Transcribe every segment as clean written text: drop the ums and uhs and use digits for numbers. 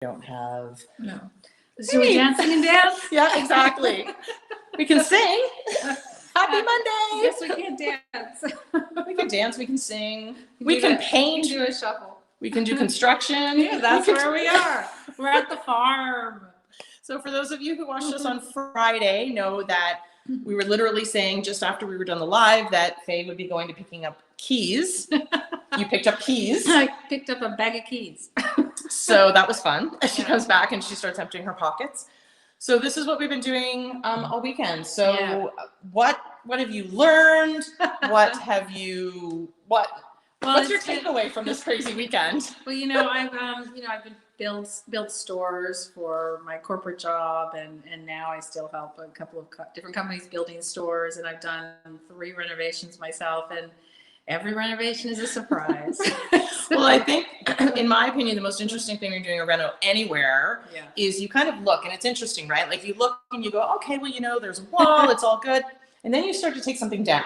don't have. No. So we dancing and dance? Yeah, exactly. We can sing. Happy Monday. Yes, we can dance. We can dance. We can sing. We can paint. We can do a shuffle. We can do construction. Yeah, that's where we are. We're at the farm. So for those of you who watched us on Friday, know that we were literally saying just after we were done the live that Faye would be going to picking up keys. You picked up keys. I picked up a bag of keys. So that was fun. She comes back and she starts emptying her pockets. So this is what we've been doing all weekend. So what have you learned? What's your takeaway from this crazy weekend? Well, I've been built stores for my corporate job, and now I still help a couple of different companies building stores, and I've done 3 renovations myself, and every renovation is a surprise. Well, I think, in my opinion, the most interesting thing when you're doing a reno anywhere is you kind of look, and it's interesting, right? Like you look and you go, okay, well, there's a wall, it's all good, and then you start to take something down.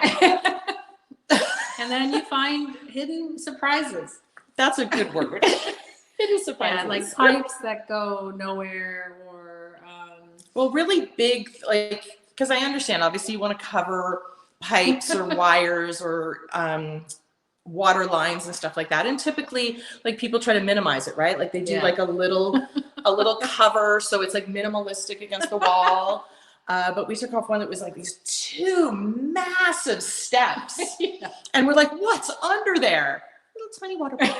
And then you find hidden surprises. That's a good word. Hidden surprises. Yeah, like pipes that go nowhere, or well, really big, like, because I understand, obviously you want to cover pipes or wires or water lines and stuff like that, and typically like people try to minimize it, right? Like they do like a little cover, so it's like minimalistic against the wall. But we took off one that was like these 2 massive steps. And we're like, what's under there? Little tiny water pipes.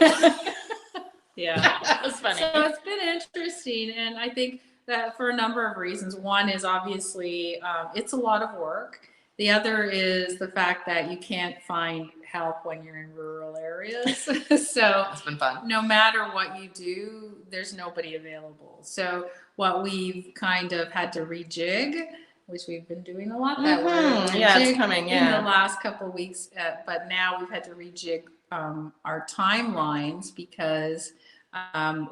Yeah. That was funny. So it's been interesting. And I think that for a number of reasons. One is obviously it's a lot of work. The other is the fact that you can't find help when you're in rural areas. So it's been fun. No matter what you do, there's nobody available. So what we've kind of had to rejig, which we've been doing a lot that way. Yeah, it's coming. In the last couple of weeks, but now we've had to rejig our timelines because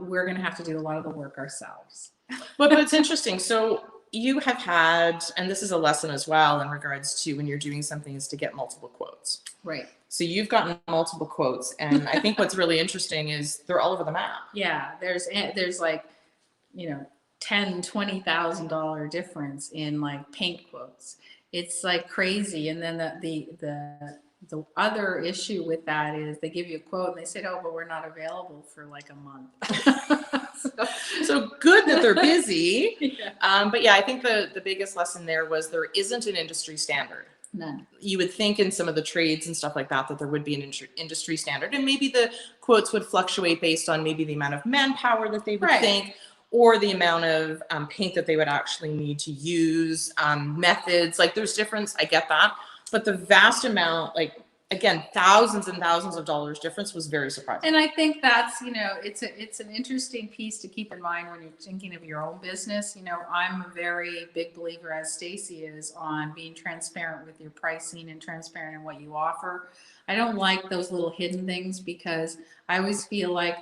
we're going to have to do a lot of the work ourselves. But it's interesting. So you have had, and this is a lesson as well in regards to when you're doing something, is to get multiple quotes. Right. So you've gotten multiple quotes, and I think what's really interesting is they're all over the map. Yeah, there's like, $10,000-$20,000 difference in like paint quotes. It's like crazy. And then the other issue with that is they give you a quote and they say, oh, but we're not available for like a month. So good that they're busy. But yeah, I think the biggest lesson there was there isn't an industry standard. None. You would think in some of the trades and stuff like that there would be an industry standard, and maybe the quotes would fluctuate based on maybe the amount of manpower that they would think, or the amount of paint that they would actually need to use, methods. Like there's difference, I get that, but the vast amount, like again, thousands and thousands of dollars difference was very surprising. And I think that's, it's an interesting piece to keep in mind when you're thinking of your own business. I'm a very big believer, as Stacy is, on being transparent with your pricing and transparent in what you offer. I don't like those little hidden things because I always feel like,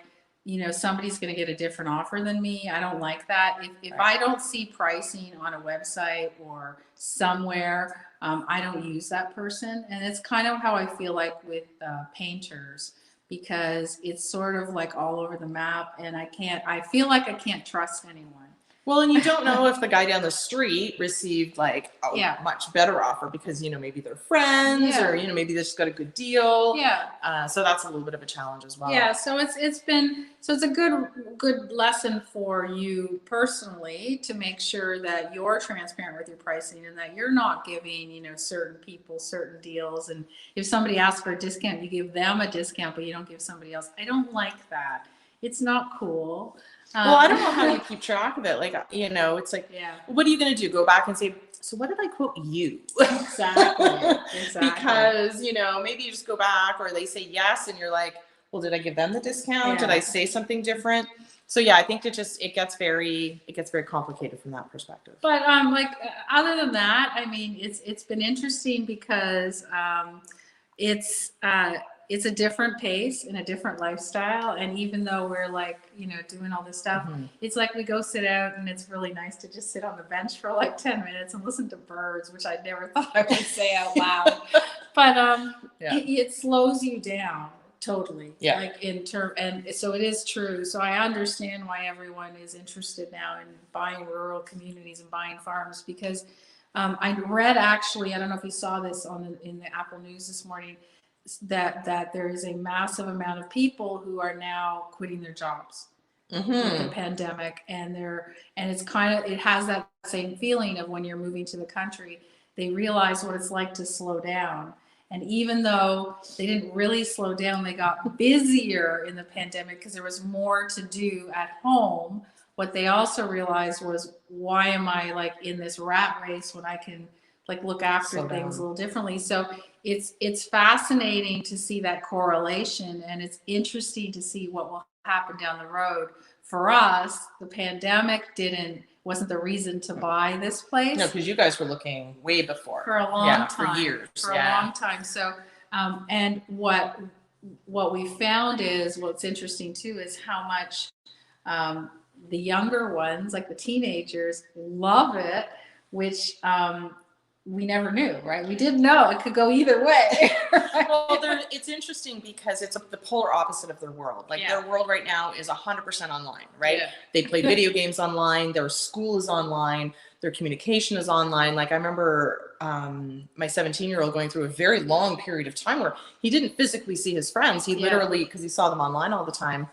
somebody's going to get a different offer than me. I don't like that. If I don't see pricing on a website or somewhere, I don't use that person. And it's kind of how I feel like with painters, because it's sort of like all over the map, and I feel like I can't trust anyone. Well, and you don't know if the guy down the street received like a much better offer because, maybe they're friends or, maybe they just got a good deal. Yeah. So that's a little bit of a challenge as well. Yeah. So it's a good lesson for you personally to make sure that you're transparent with your pricing and that you're not giving, certain people certain deals. And if somebody asks for a discount, you give them a discount, but you don't give somebody else. I don't like that. It's not cool. Well, I don't know how you keep track of it. Like, it's like, what are you going to do? Go back and say, so what did I quote you? Exactly. Because, maybe you just go back or they say yes. And you're like, well, did I give them the discount? Did I say something different? So yeah, I think it gets very complicated from that perspective. But other than that, I mean, it's been interesting because it's a different pace and a different lifestyle. And even though we're like, doing all this stuff, it's like we go sit out and it's really nice to just sit on the bench for like 10 minutes and listen to birds, which I never thought I would say out loud. But it slows you down Totally. Yeah. Like and so it is true. So I understand why everyone is interested now in buying rural communities and buying farms, because I read, actually, I don't know if you saw this in the Apple News this morning, that there is a massive amount of people who are now quitting their jobs with the pandemic, and it's it has that same feeling of when you're moving to the country, they realize what it's like to slow down. And even though they didn't really slow down, they got busier in the pandemic because there was more to do at home. What they also realized was, why am I like in this rat race when I can like look after things a little differently? So it's fascinating to see that correlation, and it's interesting to see what will happen down the road. For us, the pandemic wasn't the reason to buy this place. No, because you guys were looking way before. For a long time. For years. For a long time. So, and what we found is, what's interesting too, is how much the younger ones, like the teenagers, love it, which we never knew, right? We didn't know it could go either way. Well, it's interesting because it's the polar opposite of their world. Like their world right now is 100% online, right? Yeah. They play video games online. Their school is online. Their communication is online. Like I remember my 17-year-old going through a very long period of time where he didn't physically see his friends. He literally, because he saw them online all the time.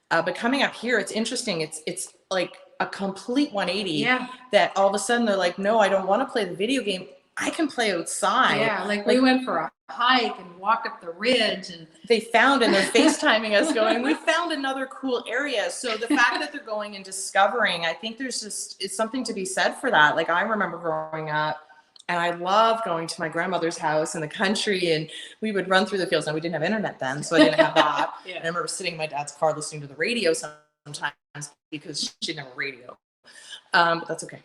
But coming up here, it's interesting. It's like a complete 180. Yeah. That all of a sudden they're like, no, I don't want to play the video game. I can play outside. Yeah, like we went for a hike and walked up the ridge, and they found, and they're FaceTiming us going, we found another cool area. So the fact that they're going and discovering, I think it's something to be said for that. Like I remember growing up, and I loved going to my grandmother's house in the country, and we would run through the fields. Now we didn't have internet then, so I didn't have that. Yeah. And I remember sitting in my dad's car listening to the radio sometimes because she didn't have a radio. But that's okay.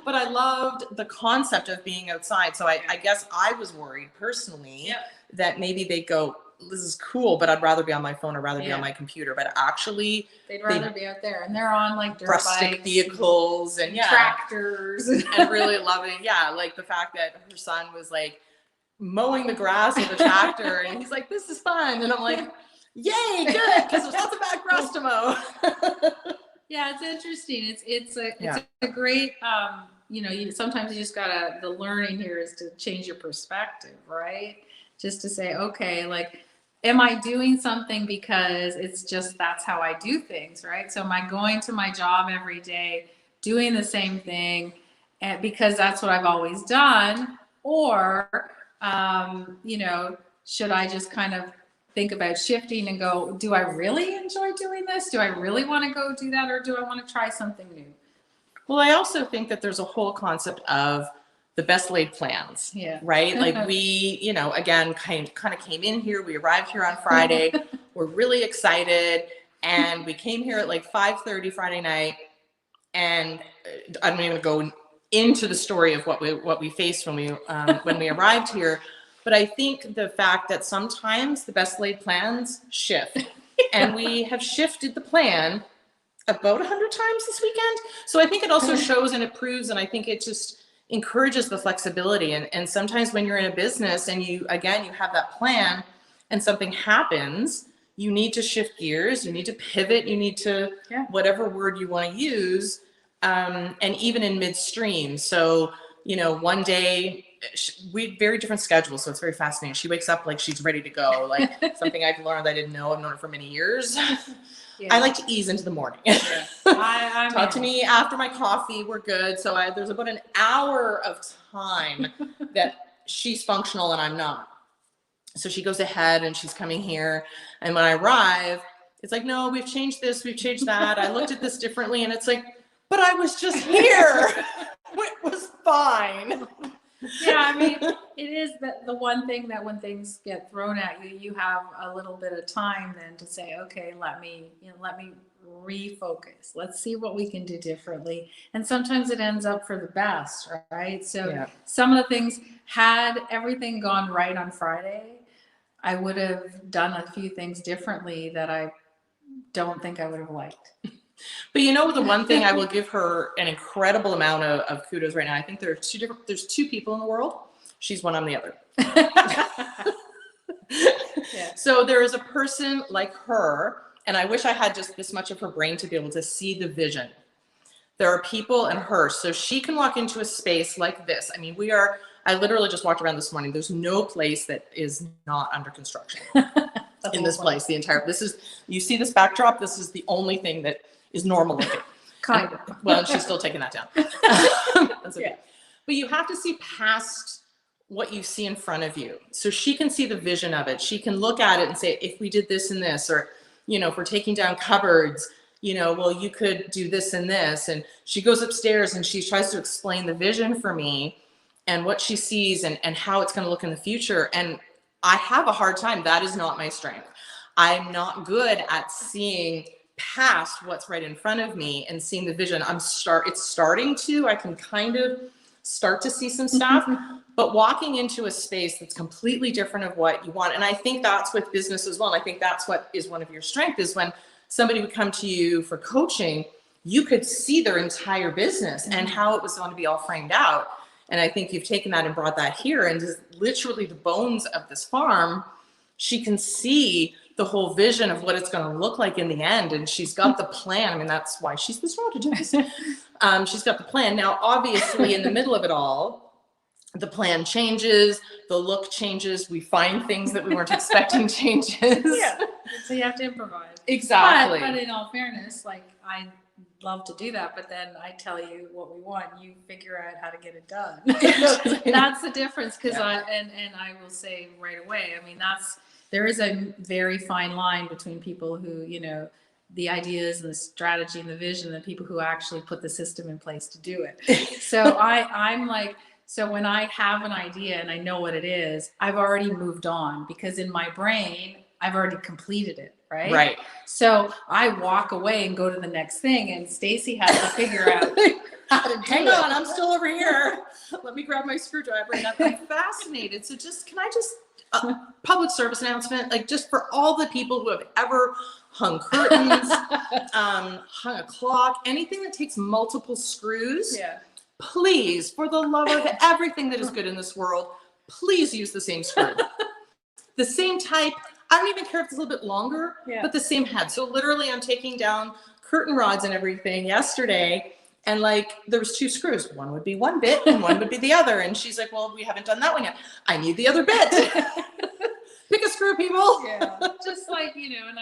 But I loved the concept of being outside. So I guess I was worried personally that maybe they go, this is cool, but I'd rather be on my phone or rather be on my computer. But actually, they'd rather be out there, and they're on like dirt rustic vehicles and tractors and really loving. Yeah, like the fact that her son was like mowing the grass with a tractor, and he's like, "This is fun," and I'm like, "Yay, good," because there's lots of bad grass to mow. Yeah, it's interesting. It's a great, sometimes you just gotta, the learning here is to change your perspective, right? Just to say, okay, like, am I doing something because it's just, that's how I do things, right? So am I going to my job every day, doing the same thing, and because that's what I've always done? Or, should I just kind of think about shifting and go, do I really enjoy doing this? Do I really want to go do that? Or do I want to try something new? Well, I also think that there's a whole concept of the best laid plans, right? Like we, again, kind of came in here, we arrived here on Friday, we're really excited. And we came here at like 5:30 Friday night. And I'm even going into the story of what we faced when we arrived here. But I think the fact that sometimes the best laid plans shift, and we have shifted the plan about 100 times this weekend. So I think it also shows and it proves, and I think it just encourages the flexibility. And sometimes when you're in a business and you have that plan and something happens, you need to shift gears, you need to pivot, you need to, whatever word you want to use, and even in midstream. So, one day, we have very different schedules, so it's very fascinating. She wakes up like she's ready to go, like something I've learned I didn't know. I've known her for many years. I like to ease into the morning. Talk to me after my coffee, we're good. So there's about an hour of time that she's functional and I'm not. So she goes ahead and she's coming here. And when I arrive, it's like, no, we've changed this, we've changed that. I looked at this differently. And it's like, but I was just here. It was fine. Yeah, I mean, it is the one thing that when things get thrown at you, you have a little bit of time then to say, okay, let me refocus. Let's see what we can do differently. And sometimes it ends up for the best, right? So some of the things, had everything gone right on Friday, I would have done a few things differently that I don't think I would have liked. But the one thing I will give her an incredible amount of kudos right now. I think there's two people in the world. She's one, I'm the other. Yeah. So there is a person like her, and I wish I had just this much of her brain to be able to see the vision. There are people in her, so she can walk into a space like this. I mean, I literally just walked around this morning. There's no place that is not under construction in this place. You see this backdrop? This is the only thing that is normal looking. Kind of. Well, she's still taking that down. That's okay. Yeah. But you have to see past what you see in front of you. So she can see the vision of it. She can look at it and say, if we did this and this, or, if we're taking down cupboards, well, you could do this and this. And she goes upstairs and she tries to explain the vision for me and what she sees and how it's going to look in the future. And I have a hard time. That is not my strength. I'm not good at seeing past what's right in front of me and seeing the vision. It's starting to, I can kind of start to see some stuff, but walking into a space that's completely different of what you want. And I think that's with business as well. And I think that's what is one of your strengths, is when somebody would come to you for coaching, you could see their entire business and how it was going to be all framed out. And I think you've taken that and brought that here, and just literally the bones of this farm, she can see the whole vision of what it's going to look like in the end. And she's got the plan. I mean, that's why she's the strategist. She's got the plan. Now, obviously, in the middle of it all, the plan changes, the look changes. We find things that we weren't expecting changes. Yeah. So you have to improvise. Exactly. But in all fairness, like, I love to do that, but then I tell you what we want, you figure out how to get it done. That's the difference. Because I will say right away, I mean, there is a very fine line between people who, the ideas and the strategy and the vision, and people who actually put the system in place to do it. So I'm like, so when I have an idea and I know what it is, I've already moved on, because in my brain, I've already completed it. Right. Right. So I walk away and go to the next thing, and Stacy has to figure out how to do Hang it. on, I'm still over here. Let me grab my screwdriver. And I'm fascinated. So can I just public service announcement, like, just for all the people who have ever hung curtains, hung a clock, anything that takes multiple screws. Yeah. Please, for the love of everything that is good in this world, please use the same screw. The same type. I don't even care if it's a little bit longer, but the same head. So literally, I'm taking down curtain rods and everything yesterday, and like, there was 2 screws. One would be one bit and one would be the other. And she's like, well, we haven't done that one yet. I need the other bit. Pick a screw, people. Yeah. Just like, and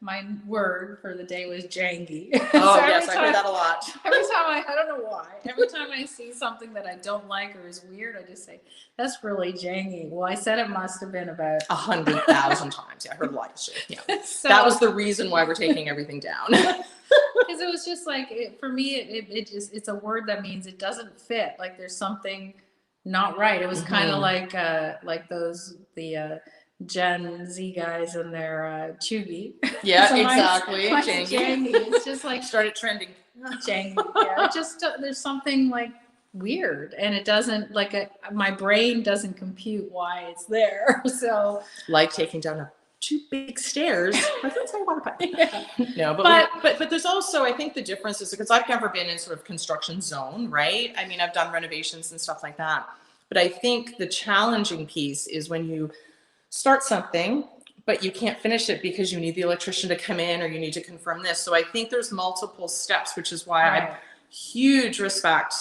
my word for the day was jangy. Oh, so yes, I heard that a lot. Every time I don't know why. Every time I see something that I don't like or is weird, I just say, that's really jangy. Well, I said it must have been about 100,000 times. Yeah, I heard a lot of shit. Yeah. So, that was the reason why we're taking everything down. Because it was just like, for me, it's a word that means it doesn't fit. Like, there's something not right. It was kind of like the Gen Z guys and their chuggy. Yeah, So exactly. mine's jangy. It's just like started trending. Jangy. Yeah, there's something like weird, and it doesn't my brain doesn't compute why it's there. So like taking down 2 big stairs. I didn't say water pipe. Yeah. No, but there's also, I think the difference is, because I've never been in sort of construction zone, right? I mean, I've done renovations and stuff like that. But I think the challenging piece is when you start something, but you can't finish it because you need the electrician to come in, or you need to confirm this. So I think there's multiple steps, which is why I have huge respect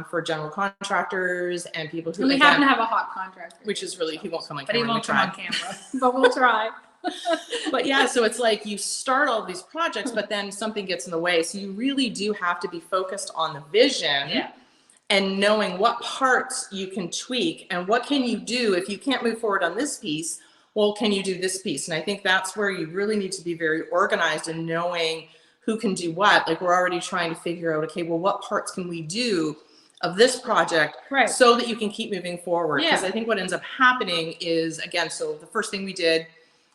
for general contractors and people who, we happen to have a hot contractor, which is really, he won't come on but camera. He won't come on camera, but we'll try. But yeah, so it's like you start all these projects, but then something gets in the way. So you really do have to be focused on the vision. Yeah. And knowing what parts you can tweak and what can you do if you can't move forward on this piece. Well, can you do this piece? And I think that's where you really need to be very organized in knowing who can do what. Like, we're already trying to figure out, okay, well, what parts can we do of this project, right, so that you can keep moving forward? Because Yeah. I think what ends up happening is, again, so the first thing we did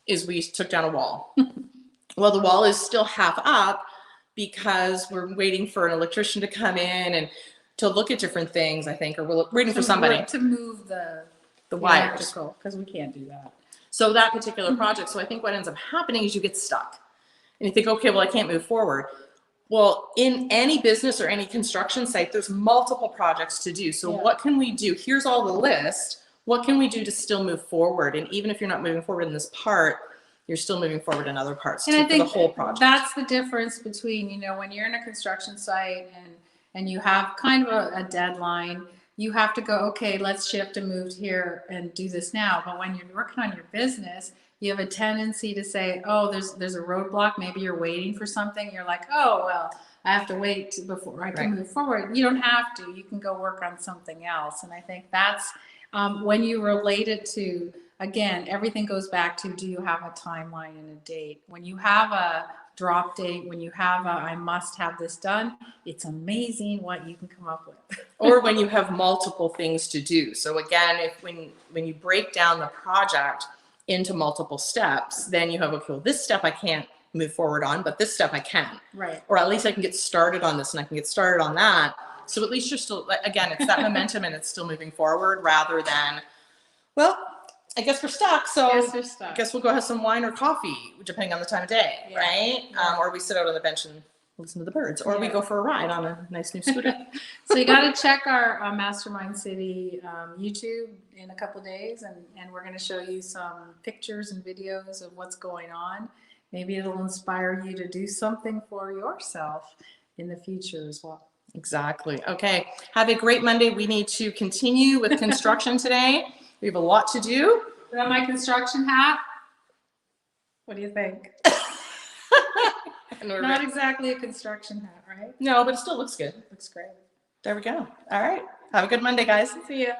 is we took down a wall. Well, the wall is still half up because we're waiting for an electrician to come in and to look at different things, I think, or we're waiting for somebody to move the wires, because we can't do that. So that particular project. So I think what ends up happening is you get stuck and you think, okay, well, I can't move forward. Well, in any business or any construction site, there's multiple projects to do. So what can we do? Here's all the list. what can we do to still move forward? And even if you're not moving forward in this part, you're still moving forward in other parts And too, I for think the whole project. that's the difference between, you know, when you're in a construction site and you have kind of a deadline, you have to go, okay, let's shift and move here and do this now. But when you're working on your business, you have a tendency to say, oh, there's a roadblock. Maybe you're waiting for something. You're like, oh, well, I have to wait before I can move forward. You don't have to. You can go work on something else. And I think that's when you relate it to, again, everything goes back to, do you have a timeline and a date? When you have a drop date, when you have a, I must have this done, it's amazing what you can come up with. Or when you have multiple things to do. So again, if when you break down the project into multiple steps, then you have, okay, well, this step I can't move forward on, but this step I can. Right. Or at least I can get started on this and I can get started on that. So at least you're still, again, it's that momentum and it's still moving forward rather than, well, I guess we're stuck. So I guess we'll go have some wine or coffee, depending on the time of day, right? Yeah. Or we sit out on the bench and listen to the birds, or we go for a ride on a nice new scooter. So you got to check our Mastermind City YouTube in a couple of days, and we're going to show you some pictures and videos of what's going on. Maybe it'll inspire you to do something for yourself in the future as well. Exactly. Okay. Have a great Monday. We need to continue with construction today. We have a lot to do. Put on my construction hat. What do you think? Not exactly a construction hat, right? No, but it still looks good. Looks great. There we go. All right. Have a good Monday, guys. See ya.